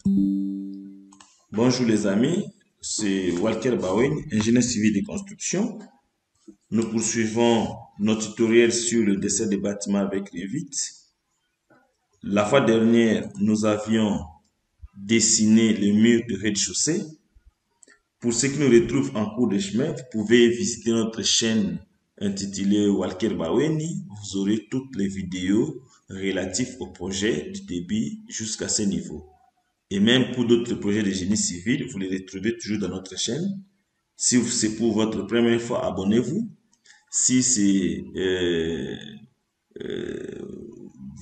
Bonjour les amis, c'est Walker Bawen, ingénieur civil de construction. Nous poursuivons notre tutoriel sur le dessin des bâtiments avec Revit. La fois dernière, nous avions dessiné les murs de rez-de-chaussée. Pour ceux qui nous retrouvent en cours de chemin, vous pouvez visiter notre chaîne intitulée Walker Baweni. Vous aurez toutes les vidéos relatives au projet du début jusqu'à ce niveau. Et même pour d'autres projets de génie civil, vous les retrouvez toujours dans notre chaîne. Si c'est pour votre première fois, abonnez-vous. Si c'est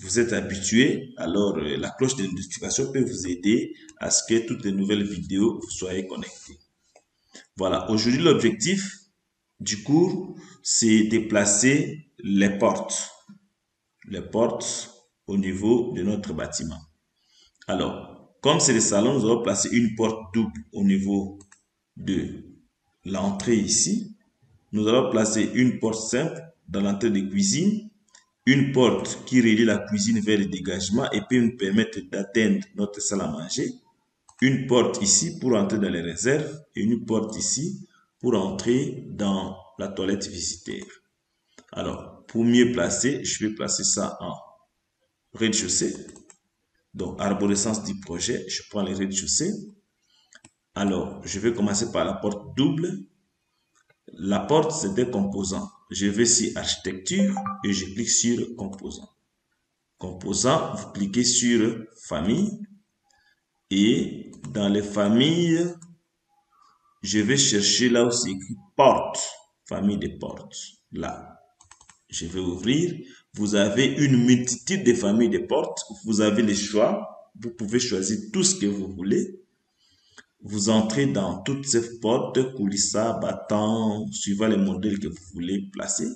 vous êtes habitué, alors la cloche de notification peut vous aider à ce que toutes les nouvelles vidéos vous soyez connectés. Voilà, aujourd'hui l'objectif du cours, c'est de placer les portes au niveau de notre bâtiment. Alors, comme c'est le salon, nous allons placer une porte double au niveau de l'entrée ici. Nous allons placer une porte simple dans l'entrée de cuisine, une porte qui relie la cuisine vers le dégagement et peut nous permettre d'atteindre notre salle à manger, une porte ici pour entrer dans les réserves et une porte ici pour entrer dans la toilette visiteur. Alors, pour mieux placer, je vais placer ça en rez-de-chaussée. Donc, arborescence du projet, je prends les rez-de-chaussée. Alors, je vais commencer par la porte double. La porte, c'est des composants. Je vais sur architecture et je clique sur composants. Composants, vous cliquez sur famille. Et dans les familles, je vais chercher là où c'est écrit porte, famille de portes. Là, je vais ouvrir. Vous avez une multitude de familles de portes. Vous avez le choix. Vous pouvez choisir tout ce que vous voulez. Vous entrez dans toutes ces portes, coulissa, battant, suivant les modèles que vous voulez placer.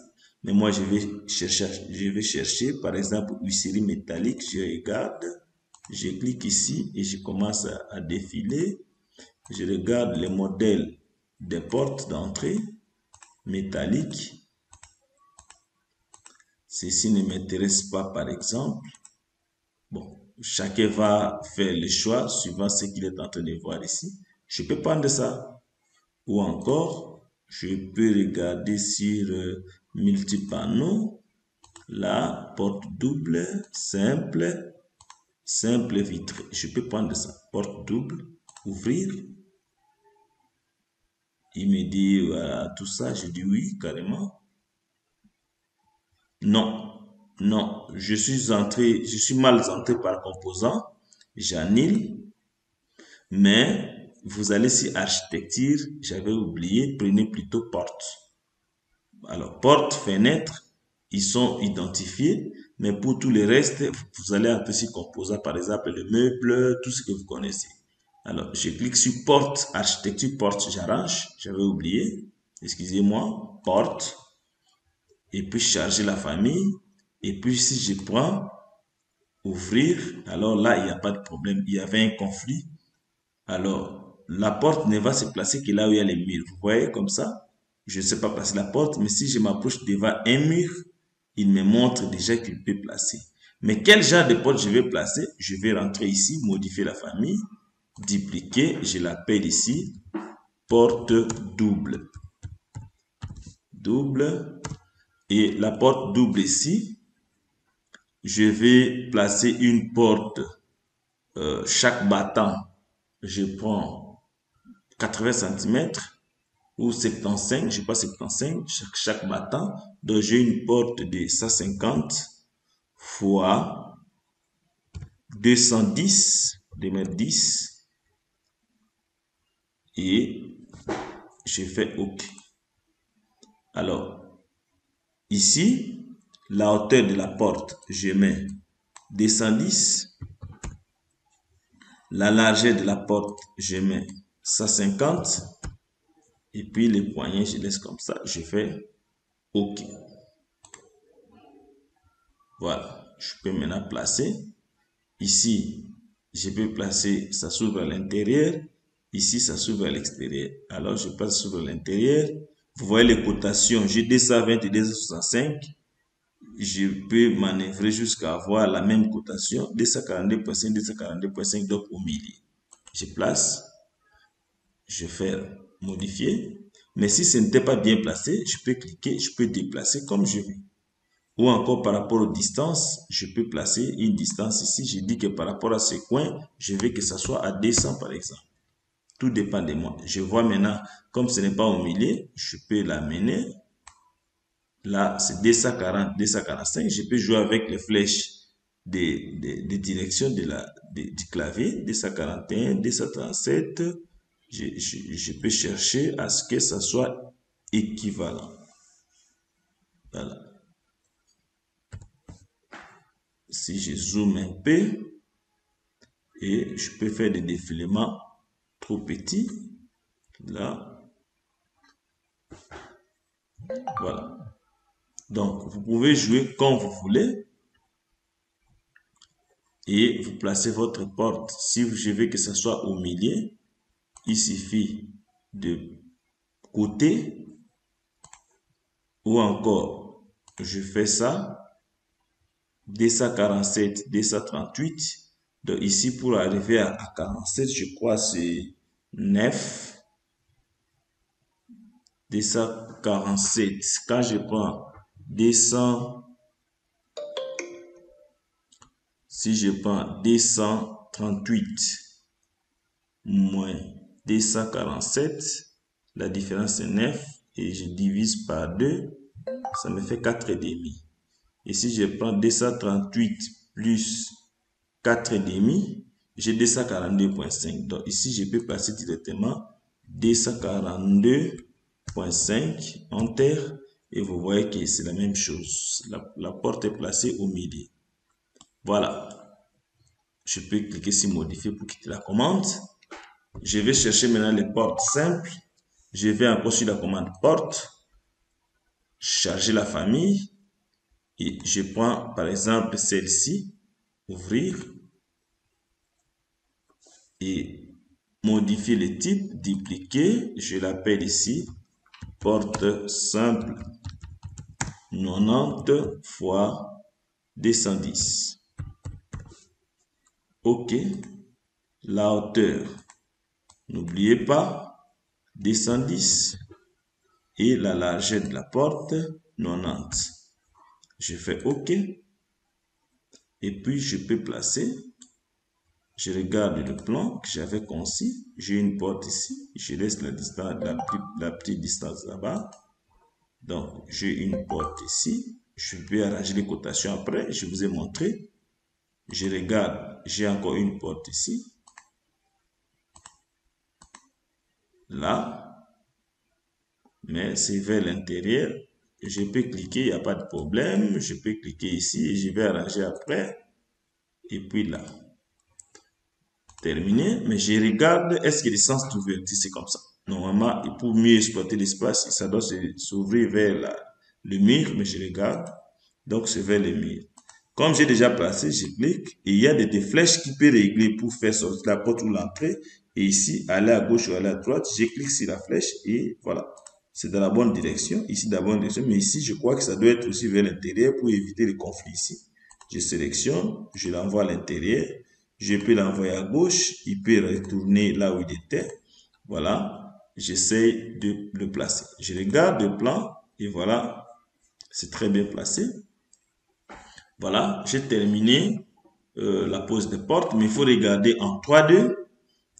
Mais moi, je vais chercher, par exemple, huisserie métallique. Je regarde, je clique ici et je commence à défiler. Je regarde les modèles des portes d'entrée métalliques. Ceci ne m'intéresse pas, par exemple. Bon, chacun va faire le choix suivant ce qu'il est en train de voir ici. Je peux prendre ça. Ou encore, je peux regarder sur multipanneau. La porte double, simple vitrée. Je peux prendre ça. Porte double, ouvrir. Il me dit, voilà, tout ça. Je dis oui, carrément. Non, je suis mal entré par composant, j'annule, mais vous allez sur architecture, j'avais oublié, prenez plutôt porte. Alors, porte, fenêtre, ils sont identifiés, mais pour tout le reste, vous allez un peu sur composant, par exemple, le meuble, tout ce que vous connaissez. Alors, je clique sur porte, architecture, porte, j'arrange, j'avais oublié, excusez-moi, porte, et puis charger la famille. Et puis si je prends ouvrir, alors là, il n'y a pas de problème. Il y avait un conflit. Alors, la porte ne va se placer que là où il y a les murs. Vous voyez comme ça? Je ne sais pas placer la porte, mais si je m'approche devant un mur, il me montre déjà qu'il peut placer. Mais quel genre de porte je vais placer? Je vais rentrer ici, modifier la famille, dupliquer, je l'appelle ici, porte double. Double. Et la porte double ici, je vais placer une porte, chaque battant, je prends 80 cm ou 75, je pas 75, chaque battant. Donc j'ai une porte de 150 fois 210, 2,10 m et je fais OK. Alors, ici, la hauteur de la porte, je mets 210. La largeur de la porte, je mets 150. Et puis les poignées, je laisse comme ça. Je fais OK. Voilà. Je peux maintenant placer. Ici, je peux placer, ça s'ouvre à l'intérieur. Ici, ça s'ouvre à l'extérieur. Alors, je passe sur l'intérieur. Vous voyez les cotations. J'ai 220 et 265. Je peux manœuvrer jusqu'à avoir la même cotation, 242,5, 242,5, donc au milieu. Je place, je fais modifier. Mais si ce n'était pas bien placé, je peux cliquer, je peux déplacer comme je veux. Ou encore par rapport aux distances, je peux placer une distance ici. Je dis que par rapport à ce coin, je veux que ça soit à 200 par exemple. Tout dépend de moi. Je vois maintenant, comme ce n'est pas au milieu, je peux l'amener. Là, c'est 240, 245. Je peux jouer avec les flèches des directions du clavier. 241, 237. Je peux chercher à ce que ça soit équivalent. Voilà. Si je zoome un peu, et je peux faire des défilements trop petits. Là. Voilà. Donc, vous pouvez jouer comme vous voulez. Et vous placez votre porte. Si je veux que ça soit au milieu, il suffit de côté. Ou encore, je fais ça. 247, 238. Donc ici, pour arriver à 47, je crois c'est 9. 247. Quand je prends 200, si je prends 238 moins 247, la différence est 9 et je divise par 2, ça me fait 4,5. Et si je prends 238 plus 4,5, j'ai 242,5. Donc ici, je peux passer directement 242,5 Enter. Et vous voyez que c'est la même chose. La porte est placée au milieu. Voilà. Je peux cliquer sur modifier pour quitter la commande. Je vais chercher maintenant les portes simples. Je vais encore sur la commande porte. Charger la famille. Et je prends par exemple celle-ci. Ouvrir. Et modifier le type. Dupliquer. Je l'appelle ici. Porte simple 90 fois 210. OK. La hauteur, n'oubliez pas, 210. Et la largeur de la porte, 90. Je fais OK. Et puis, je peux placer. Je regarde le plan que j'avais conçu. J'ai une porte ici. Je laisse la distance, la petite distance là-bas. Donc, j'ai une porte ici. Je peux arranger les cotations après. Je vous ai montré. Je regarde. J'ai encore une porte ici. Là. Mais c'est vers l'intérieur. Je peux cliquer, il n'y a pas de problème. Je peux cliquer ici et je vais arranger après. Et puis là. Terminé. Mais je regarde, est-ce que le sens d'ouverture, c'est comme ça. Normalement, pour mieux exploiter l'espace, ça doit s'ouvrir vers le mur, mais je regarde. Donc, c'est vers le mur. Comme j'ai déjà placé, je clique et il y a des flèches qui peuvent régler pour faire sortir la porte ou l'entrée. Et ici, aller à gauche ou aller à droite, je clique sur la flèche et voilà. C'est dans la bonne direction. Ici, dans la bonne direction. Mais ici, je crois que ça doit être aussi vers l'intérieur pour éviter le conflit ici. Je sélectionne, je l'envoie à l'intérieur. Je peux l'envoyer à gauche. Il peut retourner là où il était. Voilà. J'essaie de le placer. Je regarde le plan et voilà. C'est très bien placé. Voilà, j'ai terminé la pose des portes, mais il faut regarder en 3D.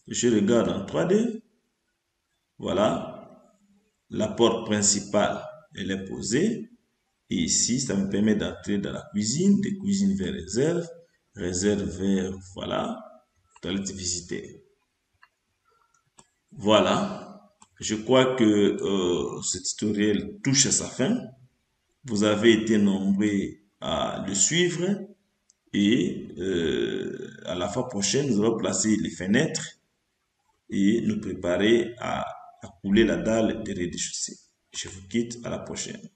Je regarde en 3D. Voilà, la porte principale, elle est posée. Et ici, ça me permet d'entrer dans la cuisine, de cuisine vers réserve, réserve vers, voilà, toilette visitée. Voilà, je crois que ce tutoriel touche à sa fin. Vous avez été nombreux à le suivre. Et à la fois prochaine, nous allons placer les fenêtres et nous préparer à couler la dalle de rez-de-chaussée. Je vous quitte, à la prochaine.